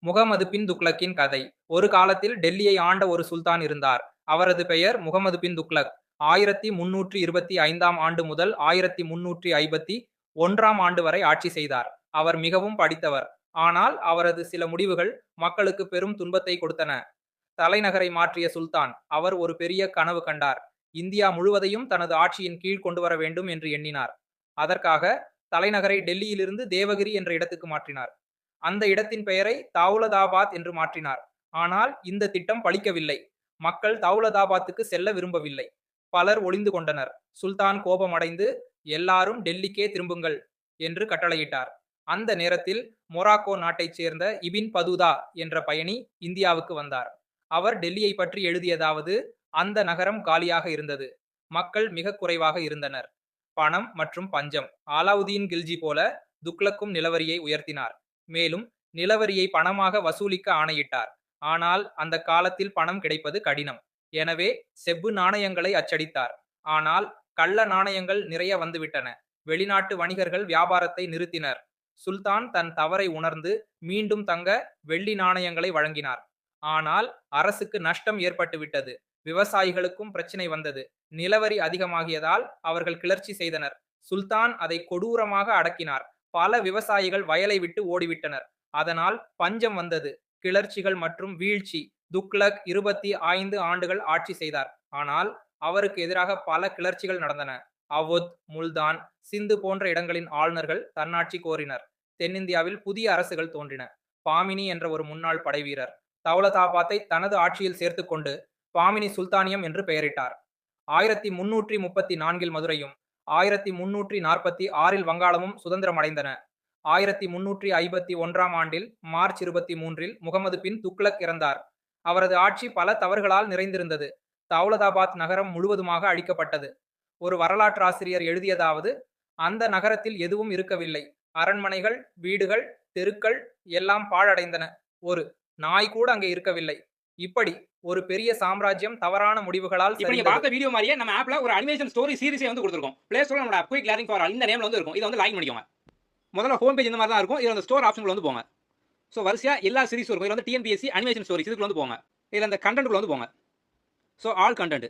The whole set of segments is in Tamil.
முகமது பின் துக்ளக்கின் கதை. ஒரு காலத்தில் டெல்லியை ஆண்ட ஒரு சுல்தான் இருந்தார். அவரது பெயர் முகமது பின் துக்ளக். 1325ஆம் ஆண்டு முதல் 1351ஆம் ஆண்டு வரை ஆட்சி செய்தார். அவர் மிகவும் படித்தவர். ஆனால் அவரது சில முடிவுகள் மக்களுக்கு பெரும் துன்பத்தை கொடுத்தன. தலைநகரை மாற்றிய சுல்தான், அவர் ஒரு பெரிய கனவு கண்டார். இந்தியா முழுவதையும் தனது ஆட்சியின் கீழ் கொண்டு வர வேண்டும் என்று எண்ணினார். அதற்காக தலைநகரை டெல்லியிலிருந்து தேவகிரி என்ற இடத்துக்கு மாற்றினார். அந்த இடத்தின் பெயரை தௌலதாபாத் என்று மாற்றினார். ஆனால் இந்த திட்டம் பலிக்கவில்லை. மக்கள் தௌலதாபாத்துக்கு செல்ல விரும்பவில்லை. பலர் ஒளிந்து கொண்டனர். சுல்தான் கோபமடைந்து, எல்லாரும் டெல்லிக்கே திரும்புங்கள் என்று கட்டளையிட்டார். அந்த நேரத்தில் மொராக்கோ நாட்டைச் சேர்ந்த இபின் பதூதா என்ற பயணி இந்தியாவுக்கு வந்தார். அவர் டெல்லியை பற்றி எழுதியதாவது: அந்த நகரம் காலியாக இருந்தது. மக்கள் மிக குறைவாக இருந்தனர். பணம் மற்றும் பஞ்சம். அலாவுதீன் கில்ஜி போல துக்ளக்கும் நிலவரியை உயர்த்தினார். மேலும் நிலவரியை பணமாக வசூலிக்க ஆணையிட்டார். ஆனால் அந்த காலத்தில் பணம் கிடைப்பது கடினம். எனவே செப்பு நாணயங்களை அச்சடித்தார். ஆனால் கள்ள நாணயங்கள் நிறைய வந்துவிட்டன. வெளிநாட்டு வணிகர்கள் வியாபாரத்தை நிறுத்தினர். சுல்தான் தன் தவறை உணர்ந்து மீண்டும் தங்க வெள்ளி நாணயங்களை வழங்கினார். ஆனால் அரசுக்கு நஷ்டம் ஏற்பட்டுவிட்டது. விவசாயிகளுக்கும் பிரச்சனை வந்தது. நிலவரி அதிகமாகியதால் அவர்கள் கிளர்ச்சி செய்தனர். சுல்தான் அதை கொடூரமாக அடக்கினார். பல விவசாயிகள் வயலை விட்டு ஓடிவிட்டனர். அதனால் பஞ்சம் வந்தது. கிளர்ச்சிகள் மற்றும் வீழ்ச்சி. துக்ளக் 25 ஆண்டுகள் ஆட்சி செய்தார். ஆனால் அவருக்கு எதிராக பல கிளர்ச்சிகள் நடந்தன. அவுத், முல்தான், சிந்து போன்ற இடங்களின் ஆளுநர்கள் தன்னாட்சி கோரினர். தென்னிந்தியாவில் புதிய அரசுகள் தோன்றின. பாமினி என்ற ஒரு முன்னாள் படைவீரர் தௌலதாபாத்தை தனது ஆட்சியில் சேர்த்துக்கொண்டு பாமினி சுல்தானியம் என்று பெயரிட்டார். 1334இல் மதுரையும் 1346இல் வங்காளமும் சுதந்திரம் அடைந்தன. 1351ஆம் ஆண்டில் மார்ச் 23இல் முகமது பின் துக்ளக் இறந்தார். அவரது ஆட்சி பல தவறுகளால் நிறைந்திருந்தது. தௌலதாபாத் நகரம் முழுவதுமாக அழிக்கப்பட்டது. ஒரு வரலாற்றாசிரியர் எழுதியதாவது: அந்த நகரத்தில் எதுவும் இருக்கவில்லை. அரண்மனைகள், வீடுகள், தெருக்கள் எல்லாம் பாழடைந்தன. ஒரு நாய் கூட அங்கே இருக்கவில்லை. இப்படி ஒரு பெரிய சாம்ராஜ்யம் தவறான முடிவுகளால் இப்போ நீங்க பார்த்த வீடியோ மாதிரியே நம்ம ஆப்ல ஒரு அனிமேஷன் ஸ்டோரி சீரிஸே வந்து கொடுத்திருக்கோம். பிளே ஸ்டோர்ல நம்மளோட குயிக் லேர்னிங் ஃபார் ஆல் இந்த நேம்ல வந்து இருக்கும். இத வந்து லாகின் பண்ணிக்கோங்க. முதல்ல ஹோம் பேஜ் இந்த மாதிரி தான் இருக்கும். இதுல அந்த ஸ்டோர் ஆப்ஷன்ல வந்து போங்க. சோ வரிசையா எல்லா சீரிஸும் இருக்கும். இதுல வந்து டிஎன்பிஎஸ்சி அனிமேஷன் ஸ்டோரிஸ் இதுக்குள்ள வந்து போங்க. இதுல அந்த கண்டென்ட்குள்ள வந்து போங்க. So all content.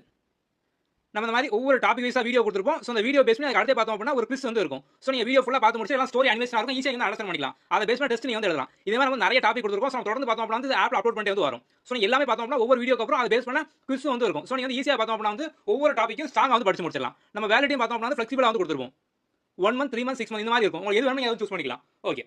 நம்ம இந்த மாதிரி ஒவ்வொரு டாபிக் வைஸா வீடியோ கொடுத்துருப்போம். ஸோ அந்த வீடியோ பேஸ் பண்ணி அடுத்து பார்த்தோம் அப்படின்னா ஒரு குவிஸ் வந்து இருக்கும். ஸோ நீங்கள் வீடியோ ஃபுல்லாக பார்த்து முடிச்சு எல்லாம் ஸ்டோரி அனிமேஷன் இருக்கும். ஈஸியாக வந்து அண்டர்ஸ்டாண்ட் பண்ணிக்கலாம். அதை பேஸ் பண்ணி டெஸ்ட் நீங்கள் வந்து எழுதலாம். இதே மாதிரி வந்து நிறைய டாபிக் கொடுத்துருக்கோம். ஸோ தொடர்ந்து பார்த்தோம் அப்படின்னா வந்து ஆப்ல அப்லோட் பண்ணிட்டு வந்து வரும். ஸோ நீங்கள் எல்லாமே பார்த்தோம் அப்படின்னா ஒவ்வொரு வீடியோக்கு அப்புறம் அதை பேஸ் பண்ண குவிஸ் வந்து இருக்கும். ஸோ நீங்கள் வந்து ஈஸியாக பார்த்தோம் அப்படின்னா வந்து ஒவ்வொரு டாப்பிக்கும் ஸ்ட்ராங்காக வந்து படிச்சு முடிச்சிடலாம். நம்ம வேலிடியும் பார்த்தோம் அப்படின்னா ஃபிளெக்சிபிளாக வந்து கொடுத்துருப்போம். 1 மந்த், 3 மந்த், 6 மந்த் இந்த மாதிரி இருக்கும். உங்களுக்கு எது வேணும் எதுவும் சூஸ் பண்ணிக்கலாம். ஓகே.